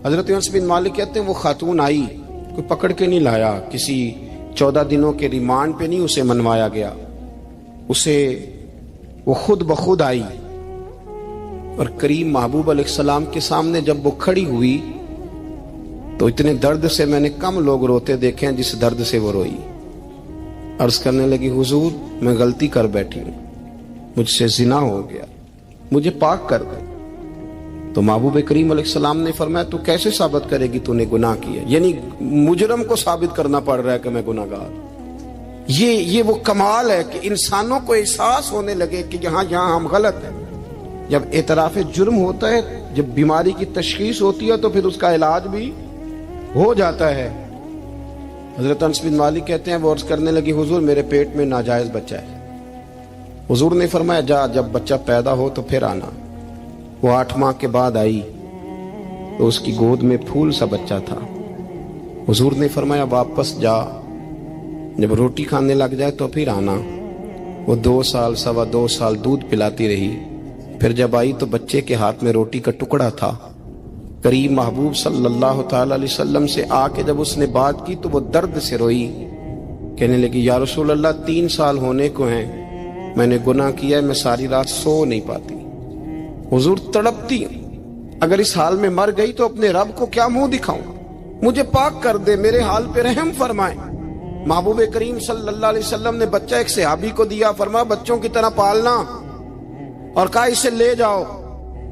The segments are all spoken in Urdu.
حضرت انس بن مالک کہتے ہیں وہ خاتون آئی، کوئی پکڑ کے نہیں لایا، کسی 14 دنوں کے ریمانڈ پہ نہیں اسے منوایا گیا، اسے وہ خود بخود آئی اور کریم محبوب علیہ السلام کے سامنے جب وہ کھڑی ہوئی تو اتنے درد سے میں نے کم لوگ روتے دیکھے ہیں جس درد سے وہ روئی۔ عرض کرنے لگی حضور میں غلطی کر بیٹھی ہوں، مجھ سے زنا ہو گیا، مجھے پاک کر دے۔ تو محبوب کریم علیہ السلام نے فرمایا تو کیسے ثابت کرے گی تو نے گناہ کیا؟ یعنی مجرم کو ثابت کرنا پڑ رہا ہے کہ میں گناہ گار۔ یہ وہ کمال ہے کہ انسانوں کو احساس ہونے لگے کہ یہاں ہم غلط ہیں۔ جب اعتراف جرم ہوتا ہے، جب بیماری کی تشخیص ہوتی ہے تو پھر اس کا علاج بھی ہو جاتا ہے۔ حضرت انس بن مالک کہتے ہیں وہ عرض کرنے لگی حضور میرے پیٹ میں ناجائز بچہ ہے۔ حضور نے فرمایا جا جب بچہ پیدا ہو تو پھر آنا۔ وہ 8 ماہ کے بعد آئی تو اس کی گود میں پھول سا بچہ تھا۔ حضور نے فرمایا واپس جا، جب روٹی کھانے لگ جائے تو پھر آنا۔ وہ 2 سال 2.25 سال دودھ پلاتی رہی، پھر جب آئی تو بچے کے ہاتھ میں روٹی کا ٹکڑا تھا۔ کریم محبوب صلی اللہ تعالی علیہ وسلم سے آ کے جب اس نے بات کی تو وہ درد سے روئی، کہنے لگی یا رسول اللہ 3 سال ہونے کو ہیں، میں نے گناہ کیا ہے، میں ساری رات سو نہیں پاتی۔ حضور تڑپتی اگر اس حال میں مر گئی تو اپنے رب کو کیا منہ دکھاؤں، مجھے پاک کر دے، میرے حال پہ رحم فرمائے۔ محبوب کریم صلی اللہ علیہ وسلم نے بچہ ایک صحابی کو دیا، فرمایا بچوں کی طرح پالنا، اور کہا اسے لے جاؤ،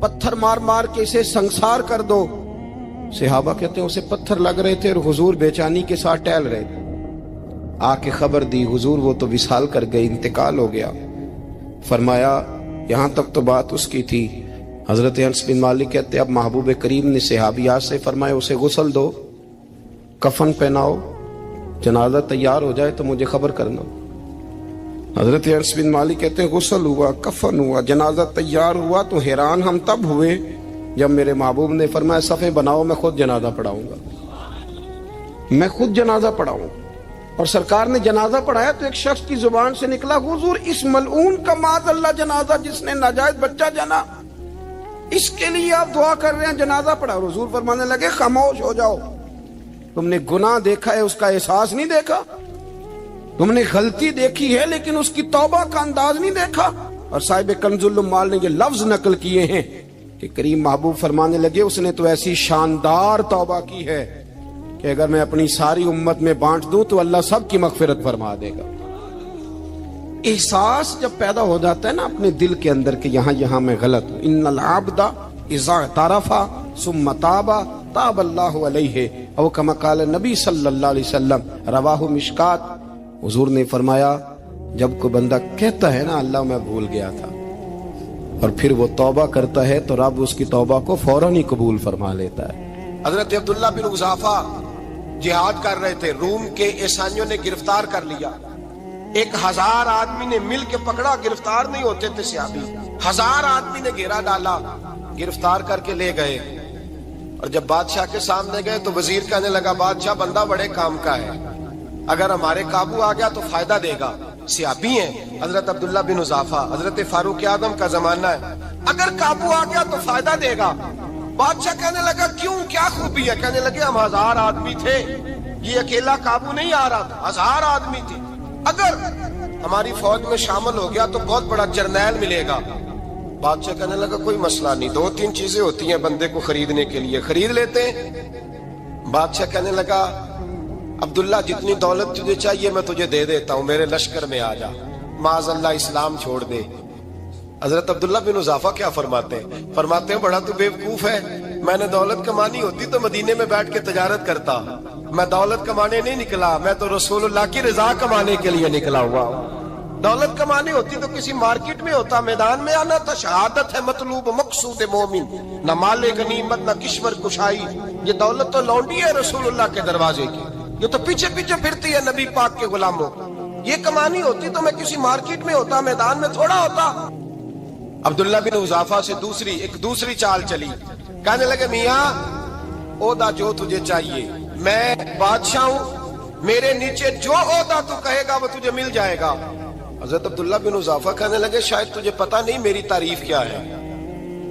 پتھر مار مار کے اسے سنسار کر دو۔ صحابہ کہتے ہیں اسے پتھر لگ رہے تھے اور حضور بے چینی کے ساتھ ٹہل رہے تھے۔ آ کے خبر دی حضور وہ تو وصال کر گئے، انتقال ہو گیا۔ فرمایا یہاں تک تو بات اس کی تھی۔ حضرت انس بن مالک کہتے اب محبوب کریم نے صحابیات سے فرمایا اسے غسل دو، کفن پہناؤ، جنازہ تیار ہو جائے تو مجھے خبر کرنا۔ حضرت انس بن مالک کہتے ہیں غسل ہوا، کفن ہوا، جنازہ تیار ہوا تو حیران ہم تب ہوئے جب میرے محبوب نے فرمایا صفے بناؤ، میں خود جنازہ پڑھاؤں گا، میں خود جنازہ پڑھاؤں۔ اور سرکار نے جنازہ پڑھایا تو ایک شخص کی زبان سے نکلا حضور اس ملعون کا معاذ اللہ جنازہ جس نے ناجائز بچہ جنا، اس کے لیے آپ دعا کر رہے ہیں، جنازہ پڑھا۔ حضور فرمانے لگے خاموش ہو جاؤ، تم نے گناہ دیکھا ہے اس کا احساس نہیں دیکھا، تم نے غلطی دیکھی ہے لیکن اس کی توبہ کا انداز نہیں دیکھا۔ اور صاحب کنز العمال نے یہ لفظ نقل کیے ہیں کہ کریم محبوب فرمانے لگے اس نے تو ایسی شاندار توبہ کی ہے کہ اگر میں اپنی ساری امت میں بانٹ دوں تو اللہ سب کی مغفرت فرما دے گا۔ احساس جب پیدا ہو جاتا ہے نا اپنے دل کے اندر کہ یہاں میں غلط ہوں، ان العبد اذا اعترف ثم تاب تاب اللہ علیہ او کما قال نبی صلی اللہ علیہ وسلم، رواہ مشکات۔ حضور نے فرمایا جب کوئی بندہ کہتا ہے نا اللہ میں بھول گیا تھا اور پھر وہ توبہ کرتا ہے تو رب اس کی توبہ کو فوراً ہی قبول فرما لیتا ہے۔ حضرت عبداللہ بن حذافہ جہاد کر رہے تھے، روم کے عیسائیوں نے گرفتار کر لیا، 1000 آدمی نے مل کے پکڑا، گرفتار نہیں ہوتے تھے صحابی، 1000 آدمی نے گھیرا ڈالا، گرفتار کر کے لے گئے۔ اور جب بادشاہ کے سامنے گئے تو وزیر کہنے لگا بادشاہ بندہ بڑے کام کا ہے، اگر ہمارے قابو آ گیا تو فائدہ دے گا۔ صحابی ہیں حضرت عبداللہ بن حذافہ، حضرت فاروق اعظم کا زمانہ ہے، اگر قابو آ گیا تو فائدہ دے گا۔ بادشاہ کہنے لگا کیوں، کیا خوبی ہے؟ کہنے لگے ہم 1000 آدمی تھے، یہ اکیلا قابو نہیں آ رہا تھا، 1000 آدمی تھے، اگر ہماری فوج میں شامل ہو گیا تو بہت بڑا جرنیل ملے گا۔ بادشاہ کہنے لگا کوئی مسئلہ نہیں، 2-3 چیزیں ہوتی ہیں بندے کو خریدنے کے لیے، خرید لیتے ہیں۔ بادشاہ کہنے لگا عبداللہ جتنی دولت تجھے چاہیے میں تجھے دے دیتا ہوں، میرے لشکر میں آ جا، معاذ اللہ اسلام چھوڑ دے۔ حضرت عبداللہ بن حذافہ کیا فرماتے ہیں بڑا تو بیوقوف ہے، میں نے دولت کمانی ہوتی تو مدینے میں بیٹھ کے تجارت کرتا، میں دولت کمانے نہیں نکلا، میں تو رسول اللہ کی رضا کمانے کے لیے نکلا ہوا ہوں۔ دولت کمانی ہوتی تو کسی مارکیٹ میں ہوتا، میدان میں آنا تھا، شہادت ہے مطلوب مقصود مومن، نہ مال غنیمت نہ کشور کشائی، یہ دولت تو لونڈی ہے رسول اللہ کے دروازے کی، یہ تو پیچھے پیچھے پھرتی ہے نبی پاک کے غلاموں، یہ کمانی ہوتی تو میں کسی مارکیٹ میں ہوتا، میدان میں تھوڑا ہوتا۔ عبداللہ بن حذافہ سے ایک دوسری چال چلی، کہنے لگے میاں عہدہ جو تجھے چاہیے، میں بادشاہ ہوں، میرے نیچے جو عہدہ تو کہے گا وہ تجھے مل جائے گا۔ حضرت عبداللہ بن حذافہ کہنے لگے شاید تجھے پتہ نہیں میری تعریف کیا ہے،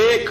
1,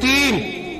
3,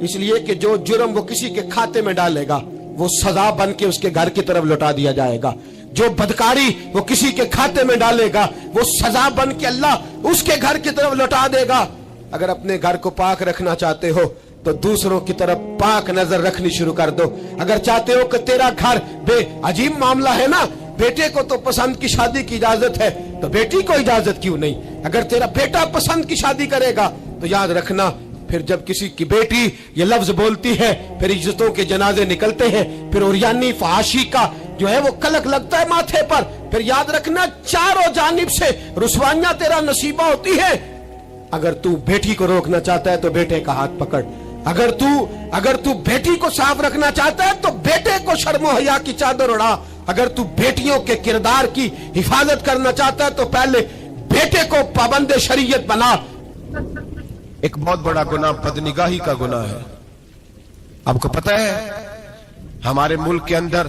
اس لیے کہ جو جرم وہ کسی کے کھاتے میں ڈالے گا وہ سزا بن کے اس کے گھر کی طرف لوٹا دیا جائے گا. جو بدکاری وہ کسی کے کھاتے میں ڈالے گا وہ سزا بن کے اللہ اس کے گھر کی طرف لوٹا دے گا. اگر اپنے گھر کو پاک رکھنا چاہتے ہو تو دوسروں کی طرف پاک نظر رکھنی شروع کر دو. اگر چاہتے ہو کہ تیرا گھر بے عجیب معاملہ ہے نا, بیٹے کو تو پسند کی شادی کی اجازت ہے تو بیٹی کو اجازت کیوں نہیں؟ اگر تیرا بیٹا پسند کی شادی کرے گا تو یاد رکھنا پھر جب کسی کی بیٹی یہ لفظ بولتی ہے پھر عزتوں کے جنازے نکلتے ہیں, پھر اوریانی فحاشی کا جو ہے وہ کلک لگتا ہے ماتھے پر. پھر یاد رکھنا چاروں جانب سے رسوائیاں تیرا نصیبہ ہوتی ہے. اگر تو بیٹی کو روکنا چاہتا ہے تو بیٹے کا ہاتھ پکڑ. اگر تو بیٹی کو صاف رکھنا چاہتا ہے تو بیٹے کو شرم و حیا کی چادر اڑا. اگر تو بیٹیوں کے کردار کی حفاظت کرنا چاہتا ہے تو پہلے بیٹے کو پابند شریعت بنا. ایک بہت بڑا گناہ بدنگاہی کا گناہ ہے. آپ کو پتہ ہے ہمارے ملک کے اندر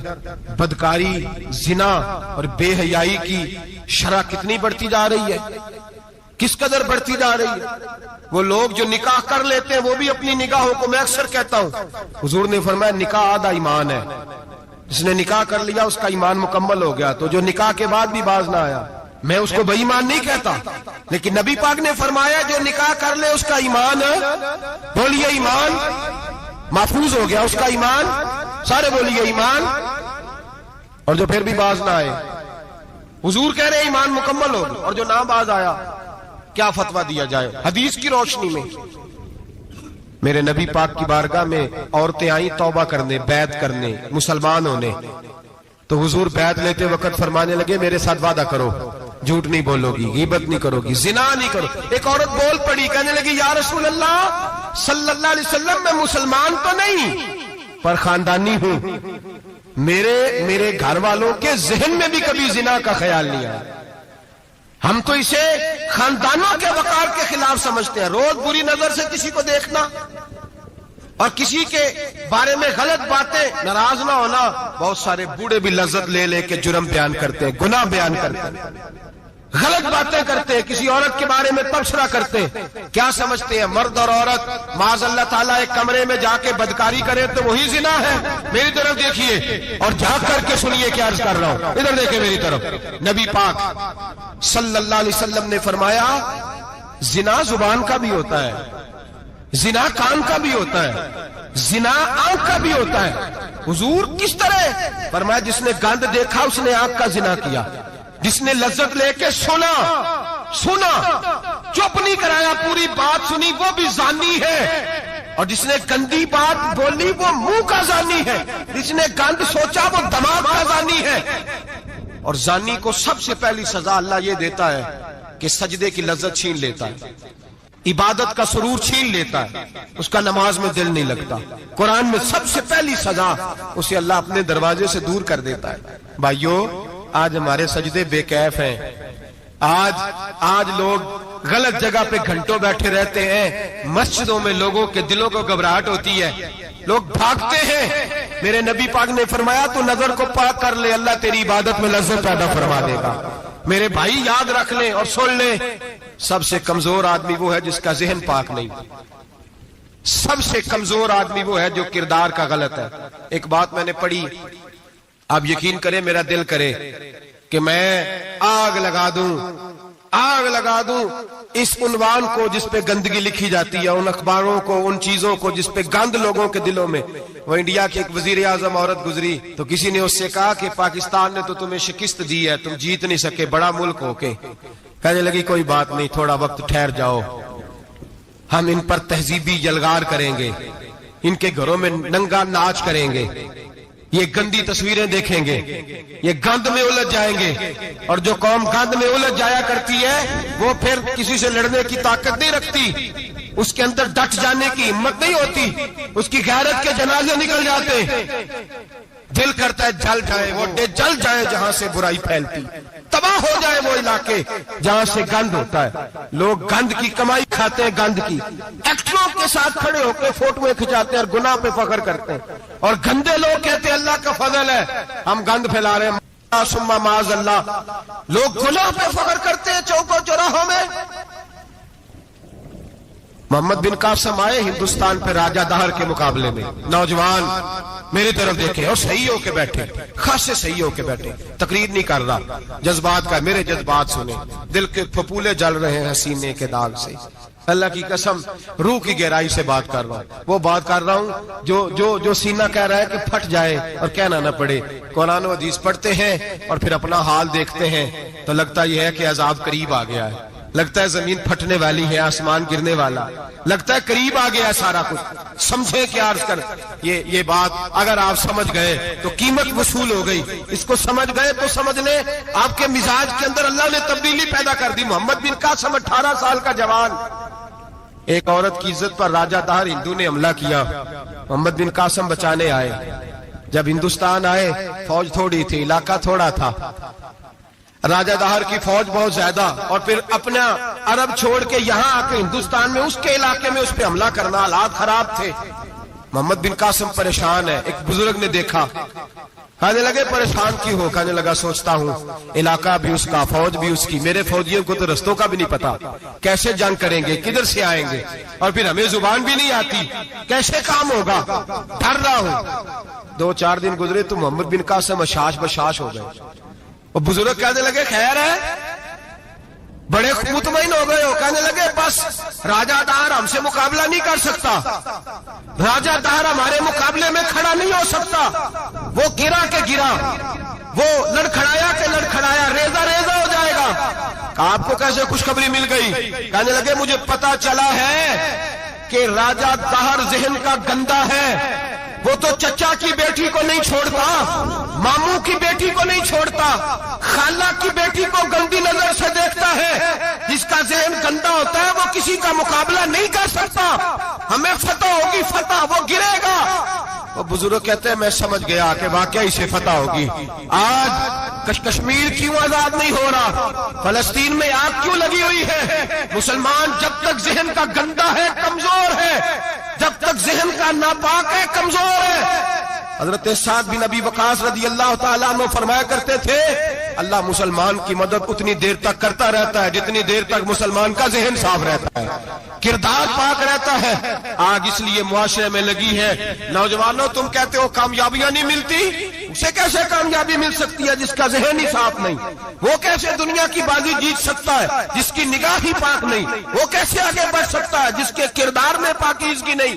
بدکاری, زنا اور بے حیائی کی شرح کتنی بڑھتی جا رہی ہے, کس قدر بڑھتی جا رہی ہے. وہ لوگ جو نکاح کر لیتے ہیں وہ بھی اپنی نگاہوں کو, میں اکثر کہتا ہوں, حضور نے فرمایا نکاح آدھا ایمان ہے. جس نے نکاح کر لیا اس کا ایمان مکمل ہو گیا. تو جو نکاح کے بعد بھی باز نہ آیا, میں اس کو بے ایمان نہیں کہتا, لیکن نبی پاک نے فرمایا جو نکاح کر لے اس کا ایمان, بولیے ایمان, محفوظ ہو گیا اس کا ایمان. سارے بولیے ایمان. اور جو پھر بھی باز نہ آئے, حضور کہہ رہے ایمان مکمل ہو گیا. اور جو نہ باز آیا کیا فتویٰ دیا جائے حدیث کی روشنی میں؟ میرے نبی پاک کی بارگاہ میں عورتیں آئیں توبہ کرنے, بیعت کرنے, مسلمان ہونے. تو حضور بیعت لیتے وقت فرمانے لگے میرے ساتھ وعدہ کرو, جھوٹ نہیں بولو گی, غیبت نہیں کرو گی, زنا نہیں کرو. ایک عورت بول پڑی, کہنے لگی یا رسول اللہ صلی اللہ علیہ وسلم میں مسلمان تو نہیں پر خاندانی ہوں, میرے گھر والوں کے ذہن میں بھی کبھی زنا کا خیال نہیں آیا. ہم تو اسے خاندانوں کے وقار کے خلاف سمجھتے ہیں. روز بری نظر سے کسی کو دیکھنا اور کسی کے بارے میں غلط باتیں, ناراض نہ ہونا. بہت سارے بوڑھے بھی لذت لے لے کے جرم بیان کرتے ہیں, گناہ بیان کرتے ہیں, غلط باتیں کرتے ہیں, کسی عورت کے بارے میں تبصرہ کرتے ہیں. کیا سمجھتے ہیں مرد اور عورت معاذ اللہ تعالیٰ ایک کمرے میں جا کے بدکاری کرے تو وہی زنا ہے؟ میری طرف دیکھیے اور جھانک کر کے سنیے کیا عرض کر رہا ہوں, ادھر دیکھیں میری طرف. نبی پاک صلی اللہ علیہ وسلم نے فرمایا زنا زبان کا بھی ہوتا ہے, زنا کان کا بھی ہوتا ہے, زنا آنکھ کا بھی ہوتا ہے. حضور کس طرح فرمایا جس نے گند دیکھا اس نے آنکھ کا زنا کیا, جس نے لذت لے کے سنا چپ نہیں کرایا, پوری بات سنی, وہ بھی زانی ہے. اور جس نے گندی بات بولی وہ منہ کا زانی ہے, جس نے گند سوچا وہ دماغ کا زانی ہے. اور زانی کو سب سے پہلی سزا اللہ یہ دیتا ہے کہ سجدے کی لذت چھین لیتا ہے, عبادت کا سرور چھین لیتا ہے, اس کا نماز میں دل نہیں لگتا. قرآن میں سب سے پہلی سزا اسے اللہ اپنے دروازے سے دور کر دیتا ہے. بھائیو آج ہمارے سجدے بے کیف ہیں, آج لوگ غلط جگہ پہ گھنٹوں بیٹھے رہتے ہیں, مسجدوں میں لوگوں کے دلوں کو گھبراہٹ ہوتی ہے, لوگ بھاگتے ہیں. میرے نبی پاک نے فرمایا تو نظر کو پاک کر لے, اللہ تیری عبادت میں لذت پیدا فرما دے گا. میرے بھائی یاد رکھ لیں اور سن لیں, سب سے کمزور آدمی وہ ہے جس کا ذہن پاک نہیں, سب سے کمزور آدمی وہ ہے جو کردار کا غلط ہے. ایک بات میں نے پڑھی, آپ یقین کریں میرا دل کرے کہ میں آگ لگا دوں اس عنوان کو جس پہ گندگی لکھی جاتی ہے, ان اخباروں کو, ان چیزوں کو جس پہ گند لوگوں کے دلوں میں. وہ انڈیا کی ایک وزیر اعظم عورت گزری تو کسی نے اس سے کہا کہ پاکستان نے تو تمہیں شکست دی ہے, تم جیت نہیں سکے بڑا ملک ہو کے. کہنے لگی کوئی بات نہیں, تھوڑا وقت ٹھہر جاؤ, ہم ان پر تہذیبی یلغار کریں گے, ان کے گھروں میں ننگا ناچ کریں گے, یہ گندی تصویریں دیکھیں گے, یہ گند میں الجھ جائیں گے. اور جو قوم گند میں الجھ جایا کرتی ہے وہ پھر کسی سے لڑنے کی طاقت نہیں رکھتی, اس کے اندر ڈٹ جانے کی ہمت نہیں ہوتی, اس کی غیرت کے جنازے نکل جاتے. دل کرتا ہے جل جائے وہ جل جائے جہاں سے برائی پھیلتی, تباہ ہو جائے وہ علاقے جہاں سے گند ہوتا ہے. لوگ گند کی کمائی کھاتے ہیں, گند کی. ایکٹروں کے ساتھ کھڑے ہو کے فوٹویں کھچاتے ہیں اور گناہ پہ فخر کرتے ہیں, اور گندے لوگ کہتے ہیں اللہ کا فضل ہے ہم گند پھیلا رہے ہیں. ثم معاذ اللہ, لوگ گناہ پہ فخر کرتے ہیں چوکوں چوراہوں میں. محمد بن قاسم آئے ہندوستان پہ راجہ دہر کے مقابلے میں، نوجوان میری طرف دیکھیں اور صحیح ہو کے بیٹھے، خاصے صحیح ہو کے بیٹھے، تقریر نہیں کر رہا، جذبات کا، میرے جذبات سنیں، دل کے پھپولے جل رہے ہیں سینے کے داغ سے، اللہ کی قسم روح کی گہرائی سے بات کر رہا ہوں، وہ بات کر رہا ہوں جو سینہ کہہ رہا ہے کہ پھٹ جائے اور کہنا نہ پڑے۔ قرآن و حدیث پڑھتے ہیں اور پھر اپنا حال دیکھتے ہیں تو لگتا یہ ہے کہ عذاب قریب آ گیا ہے، لگتا ہے زمین پھٹنے والی ہے، آسمان گرنے والا، لگتا ہے قریب آ گیا سارا کچھ۔ سمجھے کیا عرض کر، یہ بات اگر آپ سمجھ گئے تو قیمت وصول ہو گئی، اس کو سمجھ گئے تو سمجھ لیں آپ کے مزاج کے اندر اللہ نے تبدیلی پیدا کر دی۔ محمد بن قاسم 18 سال کا جوان، ایک عورت کی عزت پر راجہ دہر ہندو نے حملہ کیا، محمد بن قاسم بچانے آئے۔ جب ہندوستان آئے فوج تھوڑی تھی، علاقہ تھوڑا تھا، راجہ دہر کی فوج بہت زیادہ، اور پھر اپنا عرب چھوڑ کے یہاں آ کے ہندوستان میں اس کے علاقے میں اس پہ حملہ کرنا، حالات خراب تھے۔ محمد بن قاسم پریشان ہے، ایک بزرگ نے دیکھا، کہنے لگے پریشان کیوں ہو؟ کہنے لگا سوچتا ہوں علاقہ بھی اس کا، فوج بھی اس کی، میرے فوجیوں کو تو رستوں کا بھی نہیں پتا، کیسے جنگ کریں گے، کدھر سے آئیں گے، اور پھر ہمیں زبان بھی نہیں آتی، کیسے کام ہوگا، ڈر رہا ہوں۔ 2-4 دن گزرے تو محمد بن قاسم اشاش بشاش ہو گئے، اور بزرگ کہنے لگے خیر ہے، بڑے مطمئن ہو گئے ہو، کہنے لگے بس راجہ دہر ہم سے مقابلہ نہیں کر سکتا، راجہ دہر ہمارے مقابلے میں کھڑا نہیں ہو سکتا، وہ گرا کے گرا، وہ لڑکھڑایا کے لڑکھڑایا، ریزہ ریزہ ہو جائے گا۔ آپ کو کیسے خوشخبری مل گئی؟ کہنے لگے مجھے پتا چلا ہے کہ راجہ دہر ذہن کا گندا ہے، وہ تو چچا کی بیٹی کو نہیں چھوڑتا، ماموں کی بیٹی کو نہیں چھوڑتا، خالہ کی بیٹی کو گندی نظر سے دیکھتا ہے۔ جس کا ذہن گندا ہوتا ہے وہ کسی کا مقابلہ نہیں کر سکتا، ہمیں فتح ہوگی، فتح، وہ گرے گا۔ وہ بزرگ کہتے ہیں میں سمجھ گیا کہ واقعی سے فتح ہوگی۔ آج کشمیر کیوں آزاد نہیں ہو رہا، فلسطین میں آگ کیوں لگی ہوئی ہے؟ مسلمان جب تک ذہن کا گندا ہے کمزور ہے، جب تک ذہن کا ناپاک ہے کمزور ہے۔ حضرت سعد بن ابی وقاص رضی اللہ تعالیٰ عنہ فرمایا کرتے تھے اللہ مسلمان کی مدد اتنی دیر تک کرتا رہتا ہے جتنی دیر تک مسلمان کا ذہن صاف رہتا ہے، کردار پاک رہتا ہے۔ آگ اس لیے معاشرے میں لگی ہے، نوجوانوں تم کہتے ہو کامیابیاں نہیں ملتی، اسے کیسے کامیابی مل سکتی ہے جس کا ذہن ہی صاف نہیں؟ وہ کیسے دنیا کی بازی جیت سکتا ہے جس کی نگاہ ہی پاک نہیں؟ وہ کیسے آگے بڑھ سکتا ہے جس کے کردار میں پاکیزگی نہیں؟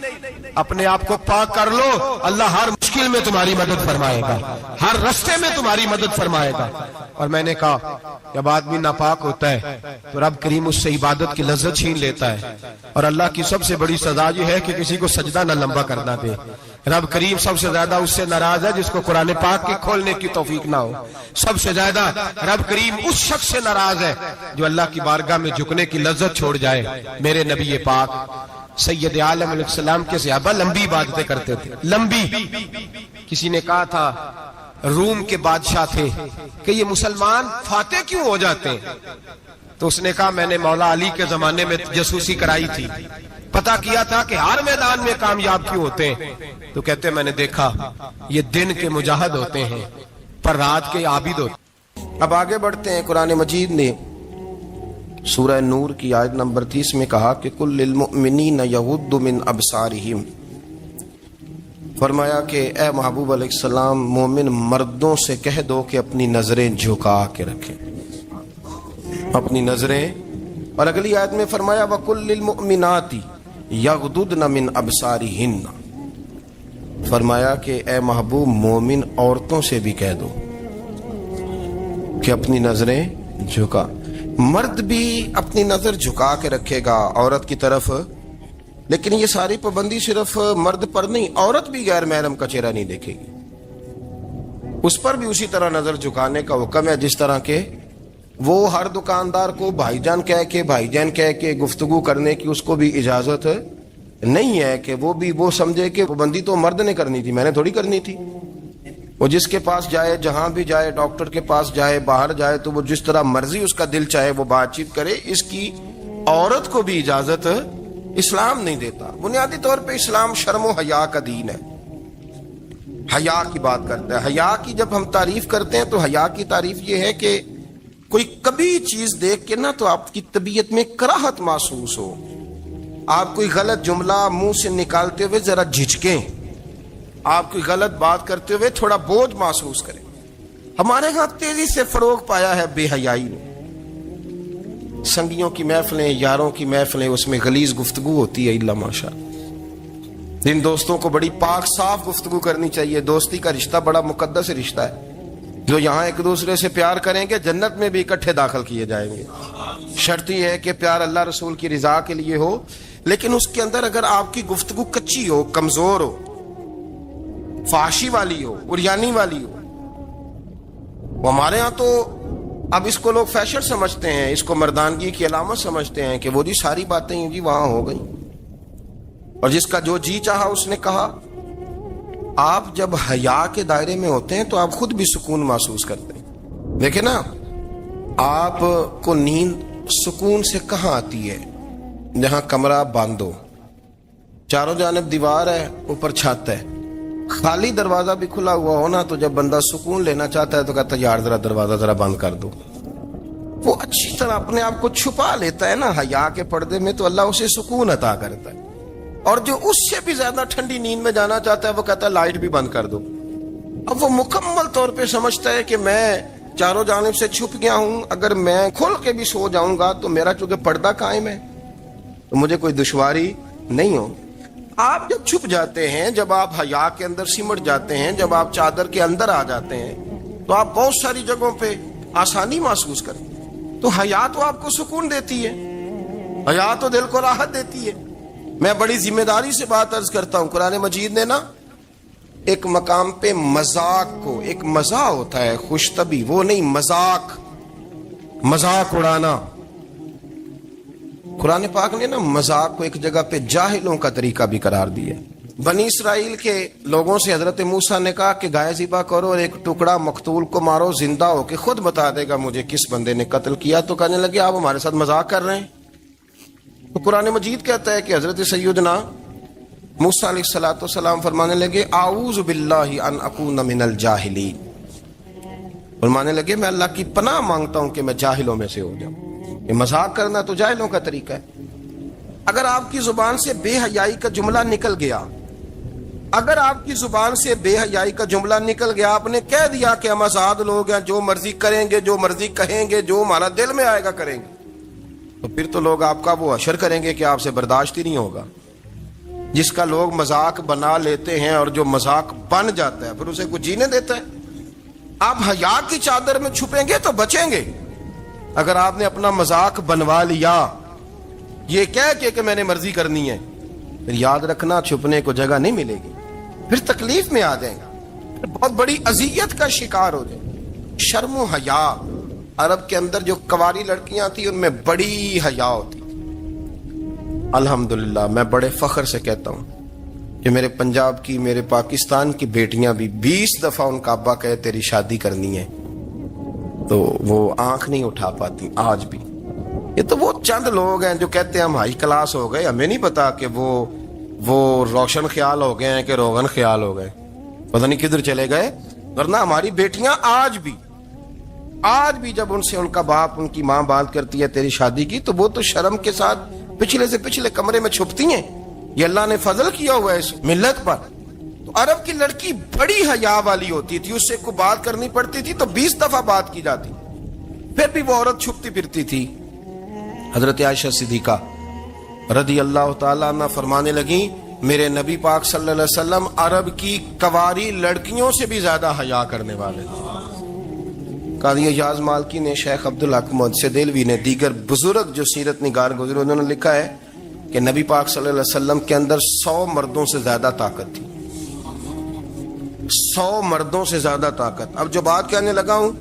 اپنے آپ کو پاک کر لو، اللہ ہر مشکل میں تمہاری مدد فرمائے گا، ہر رستے میں تمہاری مدد فرمائے گا۔ اور میں نے کہا جب آدمی ناپاک ہوتا ہے تو رب کریم اس سے عبادت کی لذت چھین لیتا ہے، اور اللہ کی سب سے بڑی سزا یہ ہے کہ کسی کو سجدہ نہ لمبا کرنا دے۔ رب کریم سب سے زیادہ اس سے ناراض ہے جس کو قرآن پاک کے کھولنے کی توفیق نہ ہو، سب سے زیادہ رب کریم اس شخص سے ناراض ہے جو اللہ کی بارگاہ میں جھکنے کی لذت چھوڑ جائے۔ میرے نبی پاک سید عالم علیہ السلام کے صحابہ لمبی عبادتیں کرتے تھے، لمبی۔ کسی نے کہا تھا روم کے بادشاہ تھے کہ یہ مسلمان فاتح کیوں ہو جاتے ہیں؟ تو اس نے کہا میں نے مولا علی کے زمانے میں جاسوسی کرائی تھی، پتا کیا تھا کہ ہر میدان میں کامیاب کیوں ہوتے ہیں۔ تو کہتے میں نے دیکھا یہ دن کے مجاہد ہوتے ہیں پر رات کے عابد ہوتے ہیں۔ اب آگے بڑھتے ہیں، قرآن مجید نے سورہ نور کی آیت نمبر 30 میں کہا کہ کل للمؤمنین یغضوا من ابصارہم، فرمایا کہ اے محبوب علیہ السلام مومن مردوں سے کہہ دو کہ اپنی نظریں جھکا کے رکھیں، اپنی نظریں۔ اور اگلی آیت میں فرمایا وَقُلْ لِلْمُؤْمِنَاتِ يَغْضُضْنَ مِنْ أَبْصَارِهِنَّ، فرمایا کہ اے محبوب مومن عورتوں سے بھی کہہ دو کہ اپنی نظریں جھکا۔ مرد بھی اپنی نظر جھکا کے رکھے گا عورت کی طرف، لیکن یہ ساری پابندی صرف مرد پر نہیں، عورت بھی غیر محرم کا چہرہ نہیں دیکھے گی، اس پر بھی اسی طرح نظر جھکانے کا حکم ہے جس طرح کے وہ ہر دکاندار کو بھائی جان کہہ کے گفتگو کرنے کی اس کو بھی اجازت نہیں ہے کہ وہ سمجھے کہ پابندی تو مرد نے کرنی تھی، میں نے تھوڑی کرنی تھی۔ وہ جس کے پاس جائے، جہاں بھی جائے، ڈاکٹر کے پاس جائے، باہر جائے، تو وہ جس طرح مرضی اس کا دل چاہے وہ بات چیت کرے، اس کی عورت کو بھی اجازت اسلام نہیں دیتا۔ بنیادی طور پہ اسلام شرم و حیا کا دین ہے، حیا کی بات کرتا ہے۔ حیا کی جب ہم تعریف کرتے ہیں تو حیا کی تعریف یہ ہے کہ کوئی کبھی چیز دیکھ کے نہ تو آپ کی طبیعت میں کراہت محسوس ہو، آپ کوئی غلط جملہ منہ سے نکالتے ہوئے ذرا جھجکیں، آپ کوئی غلط بات کرتے ہوئے تھوڑا بوجھ محسوس کریں۔ ہمارے ہاں تیزی سے فروغ پایا ہے بے حیائی نے، سنگیوں کی محفلیں، یاروں کی محفلیں، اس میں غلیظ گفتگو ہوتی ہے، الا ماشاء اللہ۔ جن دوستوں کو بڑی پاک صاف گفتگو کرنی چاہیے، دوستی کا رشتہ بڑا مقدس رشتہ ہے، جو یہاں ایک دوسرے سے پیار کریں گے جنت میں بھی اکٹھے داخل کیے جائیں گے۔ شرط یہ ہے کہ پیار اللہ رسول کی رضا کے لیے ہو، لیکن اس کے اندر اگر آپ کی گفتگو کچی ہو، کمزور ہو، فحاشی والی ہو، عریانی والی ہو، وہ ہمارے ہاں تو اب اس کو لوگ فیشن سمجھتے ہیں، اس کو مردانگی کی علامت سمجھتے ہیں کہ وہ جی ساری باتیں جی وہاں ہو گئی، اور جس کا جو جی چاہا اس نے کہا۔ آپ جب حیا کے دائرے میں ہوتے ہیں تو آپ خود بھی سکون محسوس کرتے ہیں۔ دیکھیں نا، آپ کو نیند سکون سے کہاں آتی ہے؟ جہاں کمرہ بند ہو، چاروں جانب دیوار ہے، اوپر چھت ہے، خالی دروازہ بھی کھلا ہوا ہونا تو جب بندہ سکون لینا چاہتا ہے تو کہتا ہے یار ذرا دروازہ ذرا بند کر دو۔ وہ اچھی طرح اپنے آپ کو چھپا لیتا ہے نا حیا کے پردے میں، تو اللہ اسے سکون عطا کرتا ہے۔ اور جو اس سے بھی زیادہ ٹھنڈی نیند میں جانا چاہتا ہے وہ کہتا ہے لائٹ بھی بند کر دو۔ اب وہ مکمل طور پہ سمجھتا ہے کہ میں چاروں جانب سے چھپ گیا ہوں، اگر میں کھل کے بھی سو جاؤں گا تو میرا چونکہ پردہ قائم ہے تو مجھے کوئی دشواری نہیں ہو۔ آپ جب چھپ جاتے ہیں، جب آپ حیا کے اندر سمٹ جاتے ہیں، جب آپ چادر کے اندر آ جاتے ہیں تو آپ بہت ساری جگہوں پہ آسانی محسوس کرتے ہیں۔ تو حیا تو آپ کو سکون دیتی ہے، حیا تو دل کو راحت دیتی ہے۔ میں بڑی ذمہ داری سے بات عرض کرتا ہوں، قرآن مجید نے نا ایک مقام پہ مذاق کو، ایک مزاح ہوتا ہے خوش طبی، وہ نہیں، مذاق اڑانا، قرآن پاک نے نا مذاق کو ایک جگہ پہ جاہلوں کا طریقہ بھی قرار دیا۔ بنی اسرائیل کے لوگوں سے حضرت موسیٰ نے کہا کہ گائے ذبح کرو اور ایک ٹکڑا مقتول کو مارو، زندہ ہو کے خود بتا دے گا مجھے کس بندے نے قتل کیا۔ تو کہنے لگے آپ ہمارے ساتھ مذاق کر رہے ہیں۔ تو قرآن مجید کہتا ہے کہ حضرت سیدنا موسیٰ علیہ الصلوۃ والسلام فرمانے لگے اعوذ باللہ ان اکون من الجاہلین، فرمانے لگے میں اللہ کی پناہ مانگتا ہوں کہ میں جاہلوں میں سے ہو جاؤں۔ یہ مذاق کرنا تو جاہلوں کا طریقہ ہے۔ اگر آپ کی زبان سے بے حیائی کا جملہ نکل گیا، اگر آپ کی زبان سے بے حیائی کا جملہ نکل گیا، آپ نے کہہ دیا کہ ہم آزاد لوگ ہیں، جو مرضی کریں گے، جو مرضی کہیں گے، جو ہمارا دل میں آئے گا کریں گے، تو پھر تو لوگ آپ کا وہ اشر کریں گے کہ آپ سے برداشت ہی نہیں ہوگا۔ جس کا لوگ مذاق بنا لیتے ہیں اور جو مذاق بن جاتا ہے پھر اسے کچھ جینے دیتا ہے۔ آپ حیا کی چادر میں چھپیں گے تو بچیں گے۔ اگر آپ نے اپنا مذاق بنوا لیا یہ کہہ کے کہ میں نے مرضی کرنی ہے، پھر یاد رکھنا چھپنے کو جگہ نہیں ملے گی، پھر تکلیف میں آ جائیں گے، پھر بہت بڑی اذیت کا شکار ہو جائیں گے۔ شرم و حیا، عرب کے اندر جو کواری لڑکیاں تھیں ان میں بڑی حیا ہوتی تھی۔ الحمدللہ میں بڑے فخر سے کہتا ہوں کہ میرے پنجاب کی، میرے پاکستان کی بیٹیاں بھی 20 دفعہ ان کا ابا کہے تیری شادی کرنی ہے تو وہ آنکھ نہیں اٹھا پاتی آج بھی۔ یہ تو وہ چند لوگ ہیں جو کہتے ہیں ہم ہائی کلاس ہو گئے، ہمیں نہیں پتا کہ وہ روشن خیال ہو گئے ہیں کہ روغن خیال ہو گئے، پتہ نہیں کدھر چلے گئے۔ ورنہ ہماری بیٹیاں آج بھی جب ان سے ان کا باپ، ان کی ماں بات کرتی ہے تیری شادی کی، تو وہ تو شرم کے ساتھ پچھلے سے پچھلے کمرے میں چھپتی ہیں۔ یہ اللہ نے فضل کیا ہوا ہے اس ملت پر۔ تو عرب کی لڑکی بڑی حیا والی ہوتی تھی، اس سے کوئی بات کرنی پڑتی تھی تو 20 دفعہ بات کی جاتی، پھر بھی وہ عورت چھپتی پھرتی تھی۔ حضرت عائشہ صدیقہ رضی اللہ تعالیٰ عنہ فرمانے لگیں میرے نبی پاک صلی اللہ علیہ وسلم عرب کی کواری لڑکیوں سے بھی زیادہ حیا کرنے والے تھے۔ قاضی اعجاز مالکی نے، شیخ عبدالحق محدث دہلوی نے، دیگر بزرگ جو سیرت نگار گزرے انہوں نے لکھا ہے کہ نبی پاک صلی اللہ علیہ وسلم کے اندر 100 مردوں سے زیادہ طاقت تھی، 100 مردوں سے زیادہ طاقت۔ اب جو بات کہنے لگا ہوں،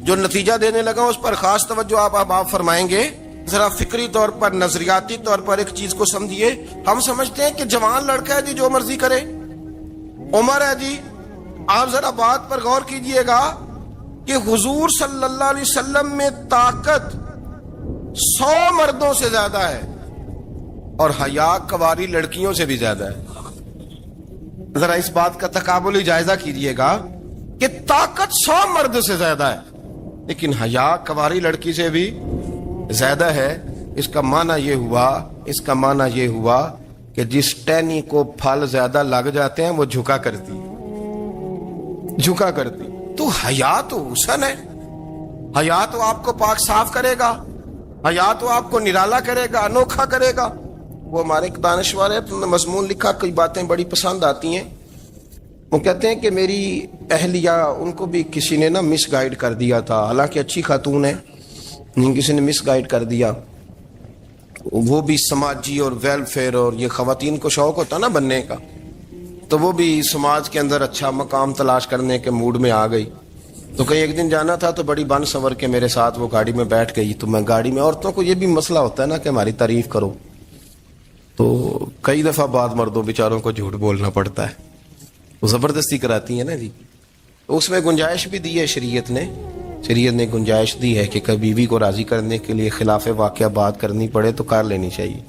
جو نتیجہ دینے لگا ہوں، اس پر خاص توجہ آپ فرمائیں گے۔ ذرا فکری طور پر، نظریاتی طور پر ایک چیز کو سمجھیے۔ ہم سمجھتے ہیں کہ جوان لڑکا ہے جی جو مرضی کرے، عمر ہے جی۔ آپ ذرا بات پر غور کیجئے گا کہ حضور صلی اللہ علیہ وسلم میں طاقت 100 مردوں سے زیادہ ہے اور حیا کواری لڑکیوں سے بھی زیادہ ہے۔ ذرا اس بات کا تقابلی جائزہ کیجئے گا کہ طاقت 100 مرد سے زیادہ ہے لیکن حیا کواری لڑکی سے بھی زیادہ ہے۔ اس کا معنی یہ ہوا کہ جس ٹہنی کو پھل زیادہ لگ جاتے ہیں وہ جھکا کرتی. تو حیا تو حسن ہے، حیا تو آپ کو پاک صاف کرے گا، حیا تو آپ کو نرالا کرے گا، انوکھا کرے گا. وہ ہمارے ایک دانشور ہے، تم نے مضمون لکھا، کئی باتیں بڑی پسند آتی ہیں. وہ کہتے ہیں کہ میری اہلیہ، ان کو بھی کسی نے مس گائیڈ کر دیا تھا، حالانکہ اچھی خاتون ہے، کسی نے مس گائیڈ کر دیا. وہ بھی سماجی اور ویلفیئر اور یہ خواتین کو شوق ہوتا نا بننے کا، تو وہ بھی سماج کے اندر اچھا مقام تلاش کرنے کے موڈ میں آ گئی. تو کہیں ایک دن جانا تھا تو بڑی بن سنور کے میرے ساتھ وہ گاڑی میں بیٹھ گئی. تو میں گاڑی میں، عورتوں کو یہ بھی مسئلہ ہوتا ہے نا کہ ہماری تعریف کرو، تو کئی دفعہ بعض مردوں بیچاروں کو جھوٹ بولنا پڑتا ہے، وہ زبردستی کراتی ہیں نا جی. تو اس میں گنجائش بھی دی ہے شریعت نے گنجائش دی ہے کہ کبھی بیوی کو راضی کرنے کے لیے خلاف واقعہ بات کرنی پڑے تو کر لینی چاہیے.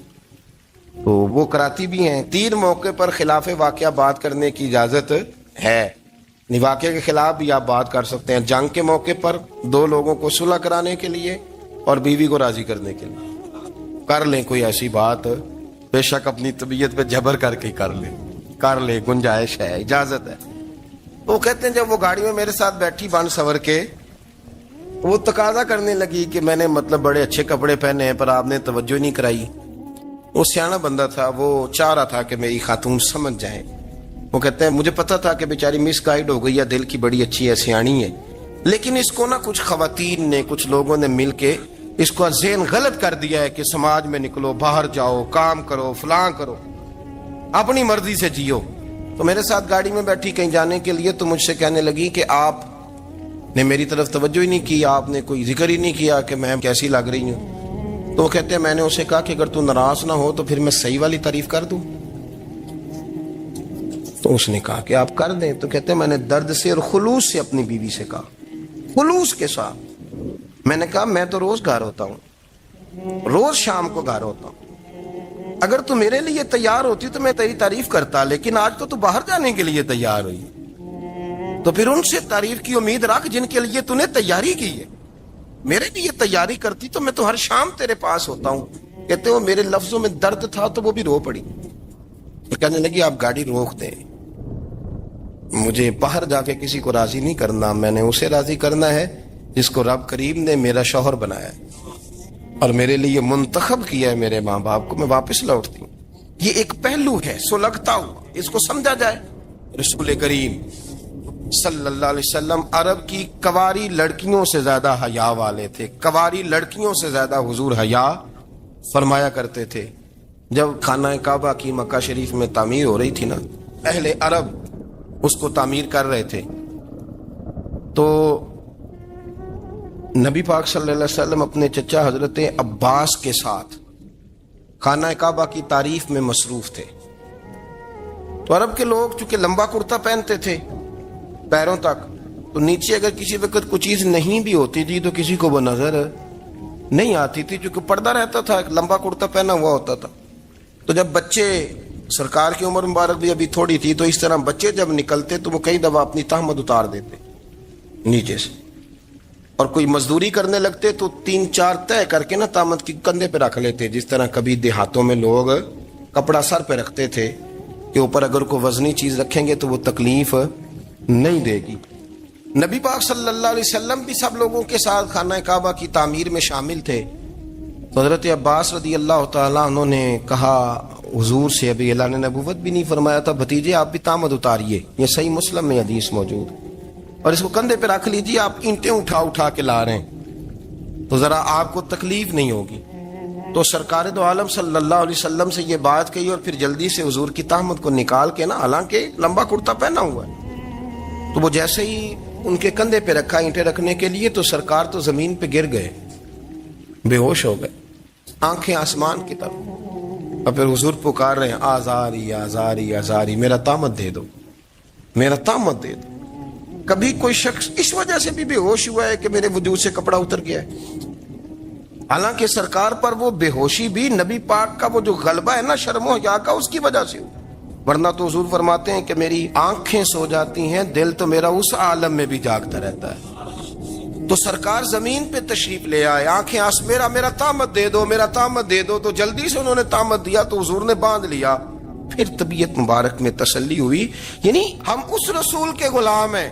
تو وہ کراتی بھی ہیں. 3 موقع پر خلاف واقعہ بات کرنے کی اجازت ہے. واقعے کے خلاف بھی آپ بات کر سکتے ہیں. جنگ کے موقع پر 2 لوگوں کو صلح کرانے کے لیے اور بیوی کو راضی کرنے کے لیے کر لیں کوئی ایسی بات، بے شک اپنی طبیعت پہ جبر کر کے کر لیں، گنجائش ہے، اجازت ہے. وہ کہتے ہیں جب وہ گاڑی میں میرے ساتھ بیٹھی بن سور کے، وہ تقاضا کرنے لگی کہ میں نے بڑے اچھے کپڑے پہنے ہیں پر آپ نے توجہ نہیں کرائی. وہ سیانا بندہ تھا، وہ چاہ رہا تھا کہ میری خاتون سمجھ جائے. وہ کہتے ہیں مجھے پتا تھا کہ بیچاری مس گائیڈ ہو گئی ہے، دل کی بڑی اچھی ہے، سیانی ہے، لیکن اس کو کچھ خواتین نے، کچھ لوگوں نے مل کے اس کو ذہن غلط کر دیا ہے کہ سماج میں نکلو، باہر جاؤ، کام کرو، فلاں کرو، اپنی مرضی سے جیو. تو میرے ساتھ گاڑی میں بیٹھی کہیں جانے کے لیے، تو مجھ سے کہنے لگی کہ آپ نے میری طرف توجہ ہی نہیں کی، آپ نے کوئی ذکر ہی نہیں کیا کہ میں کیسی لگ رہی ہوں. تو وہ کہتے ہیں میں نے اسے کہا کہ اگر تو ناراض نہ ہو تو پھر میں صحیح والی تعریف کر دوں. تو اس نے کہا کہ آپ کر دیں. تو کہتے ہیں میں نے درد سے اور خلوص سے اپنی بیوی سے کہا، خلوص کے ساتھ میں نے کہا میں تو روز گھر ہوتا ہوں، روز شام کو گھر ہوتا ہوں، اگر تو میرے لیے تیار ہوتی تو میں تیری تعریف کرتا، لیکن آج تو باہر جانے کے لیے تیار ہوئی، تو پھر ان سے تعریف کی امید رکھ جن کے لیے تو نے تیاری کی ہے. میرے لیے تیاری کرتی تو میں تو ہر شام تیرے پاس ہوتا ہوں. کہتے وہ میرے لفظوں میں درد تھا تو وہ بھی رو پڑی. تو کہنے لگی آپ گاڑی روک دیں، مجھے باہر جا کے کسی کو راضی نہیں کرنا، میں نے اسے راضی کرنا ہے جس کو رب کریم نے میرا شوہر بنایا ہے اور میرے لیے منتخب کیا ہے میرے ماں باپ کو. میں واپس لوٹتی ہوں. یہ ایک پہلو ہے سلگتا ہوا، اس کو سمجھا جائے. رسول کریم صلی اللہ علیہ وسلم عرب کی کواری لڑکیوں سے زیادہ حیا والے تھے، کواری لڑکیوں سے زیادہ حضور حیا فرمایا کرتے تھے. جب خانہ کعبہ کی مکہ شریف میں تعمیر ہو رہی تھی نا، اہل عرب اس کو تعمیر کر رہے تھے، تو نبی پاک صلی اللہ علیہ وسلم اپنے چچا حضرت عباس کے ساتھ خانہ کعبہ کی تعریف میں مصروف تھے. تو عرب کے لوگ چونکہ لمبا کرتا پہنتے تھے پیروں تک، تو نیچے اگر کسی وقت کوئی چیز نہیں بھی ہوتی تھی تو کسی کو وہ نظر نہیں آتی تھی، چونکہ پردہ رہتا تھا، ایک لمبا کرتا پہنا ہوا ہوتا تھا. تو جب بچے، سرکار کی عمر مبارک بھی ابھی تھوڑی تھی، تو اس طرح بچے جب نکلتے تو وہ کئی دفعہ اپنی تہمت اتار دیتے نیچے سے، اور کوئی مزدوری کرنے لگتے تو 3-4 طے کر کے تہمت کی کندھے پہ رکھ لیتے. جس طرح کبھی دیہاتوں میں لوگ کپڑا سر پہ رکھتے تھے کہ اوپر اگر کوئی وزنی چیز رکھیں گے تو وہ تکلیف نہیں دے گی. نبی پاک صلی اللہ علیہ وسلم بھی سب لوگوں کے ساتھ خانہ کعبہ کی تعمیر میں شامل تھے. تو حضرت عباس رضی اللہ تعالیٰ عنہ نے کہا حضور سے، ابھی اعلان نبوت بھی نہیں فرمایا تھا، بھتیجے آپ بھی تہمت اتاریے، یہ صحیح مسلم میں حدیث موجود، اور اس کو کندھے پہ رکھ لیجیے، آپ اینٹیں اٹھا اٹھا کے لا رہے ہیں تو ذرا آپ کو تکلیف نہیں ہوگی. تو سرکار دو عالم صلی اللہ علیہ وسلم سے یہ بات کہی اور پھر جلدی سے حضور کی تہمت کو نکال کے حالانکہ لمبا کرتا پہنا ہوا ہے، تو وہ جیسے ہی ان کے کندھے پہ رکھا اینٹیں رکھنے کے لیے تو سرکار تو زمین پہ گر گئے، بے ہوش ہو گئے، آنکھیں آسمان کی طرف، اور پھر حضور پکار رہے ہیں آزاری آزاری آزاری، میرا تہمت دے دو، میرا تہمت دے دو. کبھی کوئی شخص اس وجہ سے بھی بے ہوش ہوا ہے کہ میرے وجود سے کپڑا اتر گیا ہے، حالانکہ سرکار پر وہ بے ہوشی بھی نبی پاک کا وہ جو غلبہ ہے نا شرم و حیا کا، اس کی وجہ سے ہو. ورنہ تو حضور فرماتے ہیں کہ میری آنکھیں سو جاتی ہیں، دل تو میرا اس عالم میں بھی جاگتا رہتا ہے. تو سرکار زمین پہ تشریف لے آئے, آنکھیں میرا تامت دے دو, میرا تامت دے دو. تو جلدی سے انہوں نے تامت دیا تو حضور نے باندھ لیا. پھر طبیعت مبارک میں تسلی ہوئی. یعنی ہم اس رسول کے غلام ہیں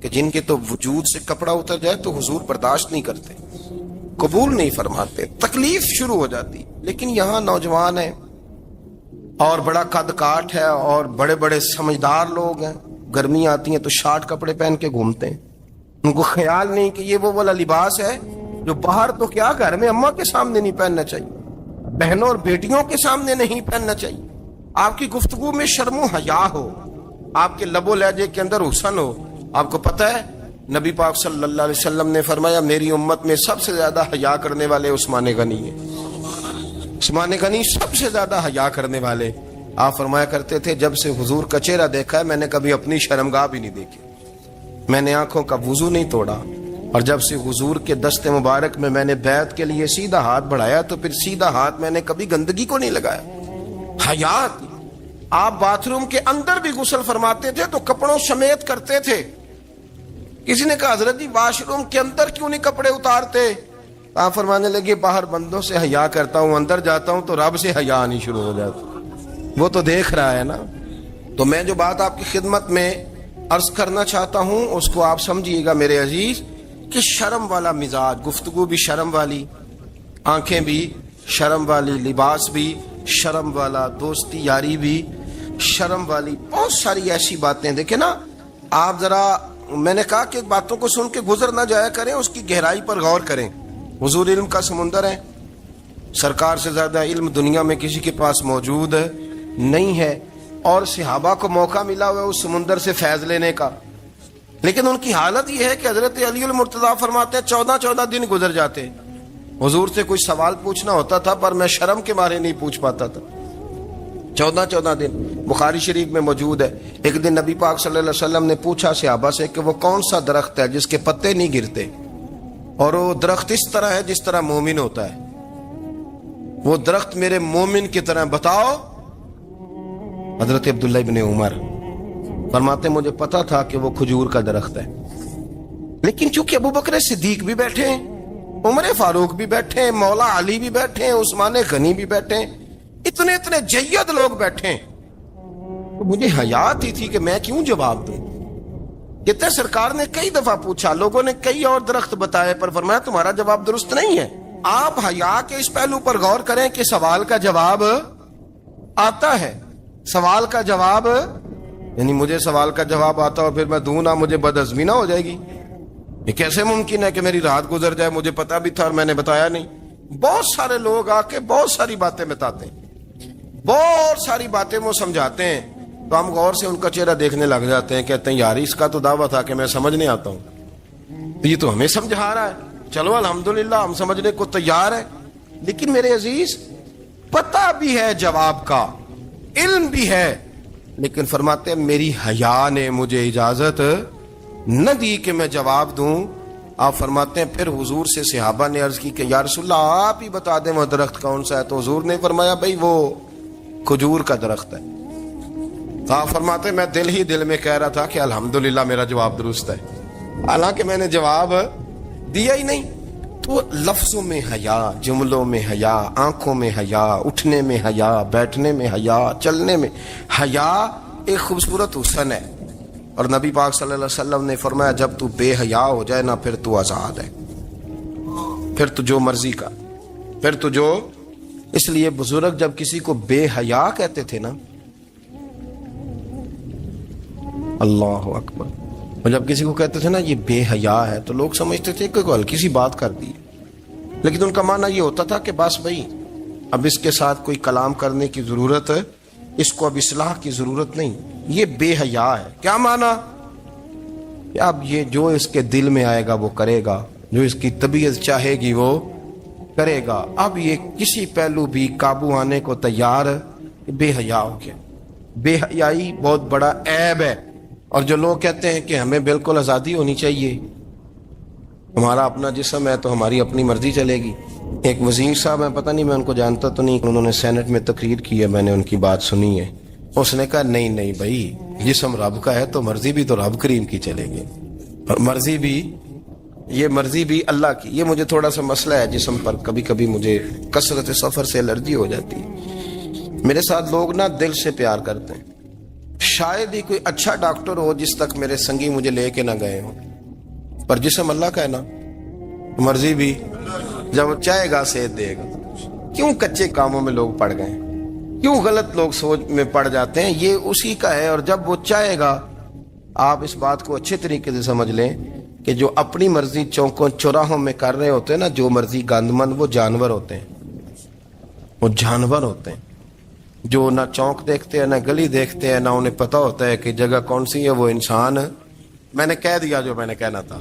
کہ جن کے تو وجود سے کپڑا اتر جائے تو حضور برداشت نہیں کرتے, قبول نہیں فرماتے, تکلیف شروع ہو جاتی. لیکن یہاں نوجوان ہیں اور بڑا قد کاٹ ہے اور بڑے بڑے سمجھدار لوگ ہیں, گرمی آتی ہیں تو شارٹ کپڑے پہن کے گھومتے ہیں. ان کو خیال نہیں کہ یہ وہ والا لباس ہے جو باہر تو کیا گھر میں اماں کے سامنے نہیں پہننا چاہیے, بہنوں اور بیٹیوں کے سامنے نہیں پہننا چاہیے. آپ کی گفتگو میں شرم و حیا ہو, آپ کے لب و لہجے کے اندر حسن ہو. آپ کو پتہ ہے نبی پاک صلی اللہ علیہ وسلم نے فرمایا میری امت میں سب سے زیادہ حیا کرنے والے عثمان غنی ہیں. عثمان غنی سب سے زیادہ حیا کرنے والے. آپ فرمایا کرتے تھے جب سے حضور کا چہرہ دیکھا ہے میں نے کبھی اپنی شرمگاہ بھی نہیں دیکھی, میں نے آنکھوں کا وضو نہیں توڑا, اور جب سے حضور کے دست مبارک میں نے بیعت کے لیے سیدھا ہاتھ بڑھایا تو پھر سیدھا ہاتھ میں نے کبھی گندگی کو نہیں لگایا. حیات. آپ باتھ روم کے اندر بھی غسل فرماتے تھے تو کپڑوں سمیت کرتے تھے. کسی نے کہا حضرت جی واش روم کے اندر کیوں نہیں کپڑے اتارتے؟ آپ فرمانے لگے باہر بندوں سے حیا کرتا ہوں, اندر جاتا ہوں تو رب سے حیا نہیں شروع ہو جاتا, وہ تو دیکھ رہا ہے نا. تو میں جو بات آپ کی خدمت میں عرض کرنا چاہتا ہوں اس کو آپ سمجھیے گا میرے عزیز, کہ شرم والا مزاج, گفتگو بھی شرم والی, آنکھیں بھی شرم والی, لباس بھی شرم والا, دوستی یاری بھی شرم والی, بہت ساری ایسی باتیں. دیکھیں نا آپ ذرا, میں نے کہا کہ باتوں کو سن کے گزر نہ جایا کریں, اس کی گہرائی پر غور کریں. حضور علم کا سمندر ہے, سرکار سے زیادہ علم دنیا میں کسی کے پاس موجود نہیں ہے, اور صحابہ کو موقع ملا ہوا ہے اس سمندر سے فیض لینے کا. لیکن ان کی حالت یہ ہے کہ حضرت علی المرتضیٰ فرماتے ہیں 14 دن گزر جاتے. حضور سے کوئی سوال پوچھنا ہوتا تھا پر میں شرم کے مارے نہیں پوچھ پاتا تھا. 14 دن. بخاری شریف میں موجود ہے, ایک دن نبی پاک صلی اللہ علیہ وسلم نے پوچھا صحابہ سے کہ وہ کون سا درخت ہے جس کے پتے نہیں گرتے, اور وہ درخت اس طرح ہے جس طرح مومن ہوتا ہے, وہ درخت میرے مومن کی طرح بتاؤ. حضرت عبداللہ ابن عمر فرماتے مجھے پتا تھا کہ وہ کھجور کا درخت ہے, لیکن چونکہ ابو بکر صدیق بھی بیٹھے ہیں, عمر فاروق بھی بیٹھے ہیں, مولا علی بھی بیٹھے ہیں, عثمان غنی بھی بیٹھے ہیں, اتنے جید لوگ بیٹھے ہیں, تو مجھے حیا آتی تھی کہ میں کیوں جواب دوں. کہتے سرکار نے کئی دفعہ پوچھا, لوگوں نے کئی اور درخت بتائے, پر فرمایا تمہارا جواب درست نہیں ہے. آپ حیا کے اس پہلو پر غور کریں کہ سوال کا جواب آتا ہے, سوال کا جواب, یعنی مجھے سوال کا جواب آتا اور پھر میں دوں نہ, مجھے بدعزمی نہ ہو جائے گی. یہ کیسے ممکن ہے کہ میری رات گزر جائے, مجھے پتا بھی تھا اور میں نے بتایا نہیں. بہت سارے لوگ آ کے بہت ساری باتیں بتاتے ہیں, بہت ساری باتیں وہ سمجھاتے ہیں, تو ہم غور سے ان کا چہرہ دیکھنے لگ جاتے ہیں, کہتے ہیں یار اس کا تو دعویٰ تھا کہ میں سمجھنے آتا ہوں, تو یہ تو ہمیں سمجھا رہا ہے, چلو الحمدللہ ہم سمجھنے کو تیار ہیں. لیکن میرے عزیز پتہ بھی ہے جواب کا, علم بھی ہے, لیکن فرماتے ہیں میری حیا نے مجھے اجازت نہ دی کہ میں جواب دوں. آپ فرماتے ہیں پھر حضور سے صحابہ نے عرض کی کہ یا رسول اللہ آپ ہی بتا دیں وہ درخت کون سا ہے. تو حضور نے فرمایا بھائی وہ کھجور کا درخت ہے. تو آپ فرماتے ہیں میں دل میں کہہ رہا تھا کہ الحمدللہ میرا جواب درست ہے, حالانکہ میں نے جواب دیا ہی نہیں. تو لفظوں میں حیا, جملوں میں حیا, آنکھوں میں حیا, اٹھنے میں حیا, بیٹھنے میں حیا, چلنے میں حیا ایک خوبصورت حسن ہے. اور نبی پاک صلی اللہ علیہ وسلم نے فرمایا جب تو بے حیا ہو جائے نا پھر تو آزاد ہے, پھر تو جو مرضی کا, پھر تو جو. اس لیے بزرگ جب کسی کو بے حیا کہتے تھے نا, اللہ اکبر, اور جب کسی کو کہتے تھے نا یہ بے حیا ہے تو لوگ سمجھتے تھے کہ ہلکی سی بات کر دی, لیکن ان کا معنی یہ ہوتا تھا کہ بس بھائی اب اس کے ساتھ کوئی کلام کرنے کی ضرورت ہے, اس کو اب اصلاح کی ضرورت نہیں, یہ بے حیا ہے. کیا معنی کہ اب یہ جو اس کے دل میں آئے گا وہ کرے گا, جو اس کی طبیعت چاہے گی وہ کرے گا, اب یہ کسی پہلو بھی قابو آنے کو تیار, بے حیا ہو گیا. بے حیائی بہت بڑا عیب ہے. اور جو لوگ کہتے ہیں کہ ہمیں بالکل آزادی ہونی چاہیے, ہمارا اپنا جسم ہے تو ہماری اپنی مرضی چلے گی. ایک وزیر صاحب ہیں, پتہ نہیں میں ان کو جانتا تو نہیں, انہوں نے سینٹ میں تقریر کی ہے, میں نے ان کی بات سنی ہے. اس نے کہا نہیں بھائی جسم رب کا ہے تو مرضی بھی تو رب کریم کی چلے گی, اور مرضی بھی یہ مرضی بھی اللہ کی. یہ مجھے تھوڑا سا مسئلہ ہے جسم پر, کبھی کبھی مجھے کثرت سفر سے الرجی ہو جاتی ہے. میرے ساتھ لوگ نا دل سے پیار کرتے ہیں. شاید ہی کوئی اچھا ڈاکٹر ہو جس تک میرے سنگی مجھے لے کے نہ گئے ہوں, پر جسم اللہ کا ہے نا, مرضی بھی جب وہ چاہے گا صحت دے گا. کیوں کچے کاموں میں لوگ پڑ گئے, کیوں غلط لوگ سوچ میں پڑ جاتے ہیں؟ یہ اسی کا ہے. اور جب وہ چاہے گا, آپ اس بات کو اچھے طریقے سے سمجھ لیں کہ جو اپنی مرضی چوکوں چوراہوں میں کر رہے ہوتے ہیں نا, جو مرضی گندمند, وہ جانور ہوتے ہیں. وہ جانور ہوتے ہیں جو نہ چونک دیکھتے ہیں, نہ گلی دیکھتے ہیں, نہ انہیں پتہ ہوتا ہے کہ جگہ کون سی ہے. وہ انسان, میں نے کہہ دیا جو میں نے کہنا تھا.